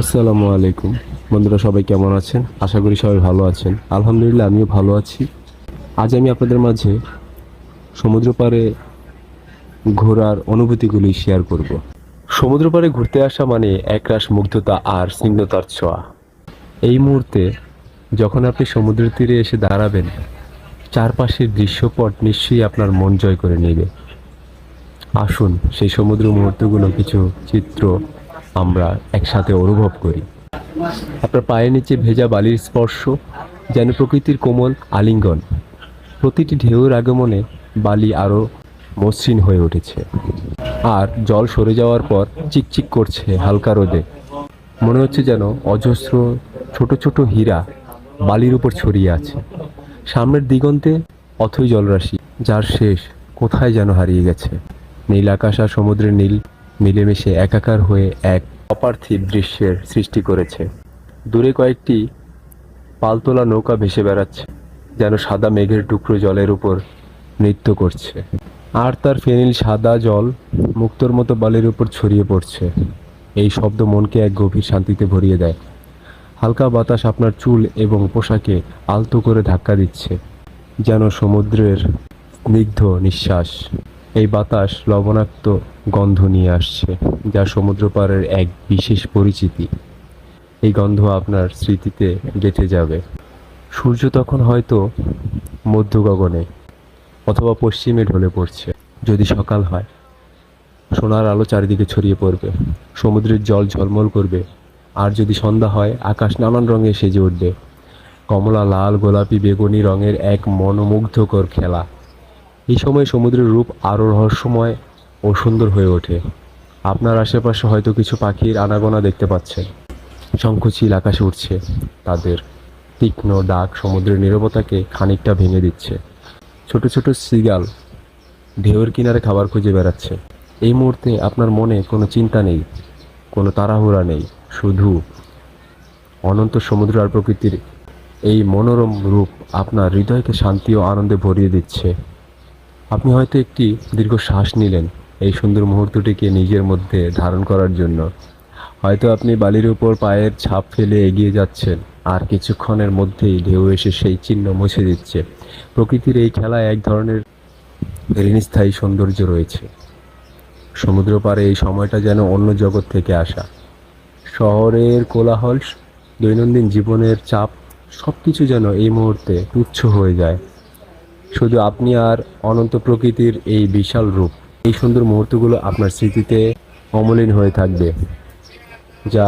আসসালামু আলাইকুম। বন্ধুরা, সবাই কেমন আছেন? আশা করি সবাই ভালো আছেন। আলহামদুলিল্লাহ, আমিও ভালো আছি। আজ আমি আপনাদের মাঝে সমুদ্র পাড়ে ঘোরার অনুভূতিগুলি শেয়ার করব। সমুদ্র পাড়ে ঘুরতে আসা মানে একরাশ মুগ্ধতা আর স্নিগ্ধতার ছোঁয়া। এই মুহূর্তে যখন আপনি সমুদ্রের তীরে এসে দাঁড়াবেন, চারপাশের দৃশ্যপট নিশ্চয়ই আপনার মন জয় করে নেবে। আসুন সেই সমুদ্র মুহূর্তগুলো কিছু চিত্র আমরা একসাথে অনুভব করি। আপনার পায়ের নিচে ভেজা বালির স্পর্শ যেন প্রকৃতির কোমল আলিঙ্গন। প্রতিটি ঢেউয়ের আগমনে বালি আরও মসৃণ হয়ে উঠেছে, আর জল সরে যাওয়ার পর চিকচিক করছে হালকা রোদে। মনে হচ্ছে যেন অজস্র ছোট ছোট হীরা বালির উপর ছড়িয়ে আছে। সামনের দিগন্তে অথই জলরাশি, যার শেষ কোথায় যেন হারিয়ে গেছে। নীল আকাশ আর সমুদ্রের নীল মিলেমিশে একাকার হয়ে এক অপার্থিব দৃশ্যের সৃষ্টি করেছে। দূরে কয়েকটি পালতোলা নৌকা ভেসে বেড়াচ্ছে, যেন সাদা মেঘের টুকরো জলের উপর নৃত্য করছে। আর তার ফেনিল সাদা জল মুক্তোর মতো বালির উপর ছড়িয়ে পড়ছে। এই শব্দ মনকে এক গভীর শান্তিতে ভরিয়ে দেয়। হালকা বাতাস আপনার চুল এবং পোশাকে আলতো করে ধাক্কা দিচ্ছে, যেন সমুদ্রের স্নিগ্ধ নিঃশ্বাস। এই বাতাস লবণাক্ত গন্ধ নিয়ে আসছে, যা সমুদ্র পাড়ের এক বিশেষ পরিচিতি। এই গন্ধ আপনার স্মৃতিতে গেঁথে যাবে। সূর্য তখন হয়তো মধ্য গগনে অথবা পশ্চিমে ঢলে পড়ছে। যদি সকাল হয়, সোনার আলো চারিদিকে ছড়িয়ে পড়বে, সমুদ্রের জল ঝলমল করবে। আর যদি সন্ধ্যা হয়, আকাশ নানান রঙে সেজে উঠবে। কমলা, লাল, গোলাপি, বেগুনি রঙের এক মনোমুগ্ধকর খেলা। এই সময় সমুদ্রের রূপ আরও রহস্যময় ও সুন্দর হয়ে ওঠে। আপনার আশেপাশে হয়তো কিছু পাখির আনাগোনা দেখতে পাচ্ছেন। শঙ্খচিল আকাশে উঠছে, তাদের তীক্ষ্ণ ডাক সমুদ্রের নীরবতাকে খানিকটা ভেঙে দিচ্ছে। ছোট ছোট সিগাল ঢেউয়ের কিনারে খাবার খুঁজে বেড়াচ্ছে। এই মুহূর্তে আপনার মনে কোনো চিন্তা নেই, কোনো তাড়াহুড়া নেই, শুধু অনন্ত সমুদ্র আর প্রকৃতির এই মনোরম রূপ আপনার হৃদয়কে শান্তি ও আনন্দে ভরিয়ে দিচ্ছে। আপনি হয়তো একটি দীর্ঘ শ্বাস নিলেন এই সুন্দর মুহূর্তটিকে নিজের মধ্যে ধারণ করার জন্য। হয়তো আপনি বালির উপর পায়ের ছাপ ফেলে এগিয়ে যাচ্ছেন, আর কিছুক্ষণের মধ্যেই ঢেউ এসে সেই চিহ্ন মুছে দিচ্ছে। প্রকৃতির এই খেলায় এক ধরনের ঋণস্থায়ী সৌন্দর্য রয়েছে। সমুদ্র পাড়ে এই সময়টা যেন অন্য জগৎ থেকে আসা। শহরের কোলাহল, দৈনন্দিন জীবনের চাপ, সব কিছু যেন এই মুহূর্তে তুচ্ছ হয়ে যায়। শুধু আপনি আর অনন্ত প্রকৃতির এই বিশাল রূপ। এই সুন্দর মুহূর্তগুলো আপনার স্মৃতিতে অমলিন হয়ে থাকবে, যা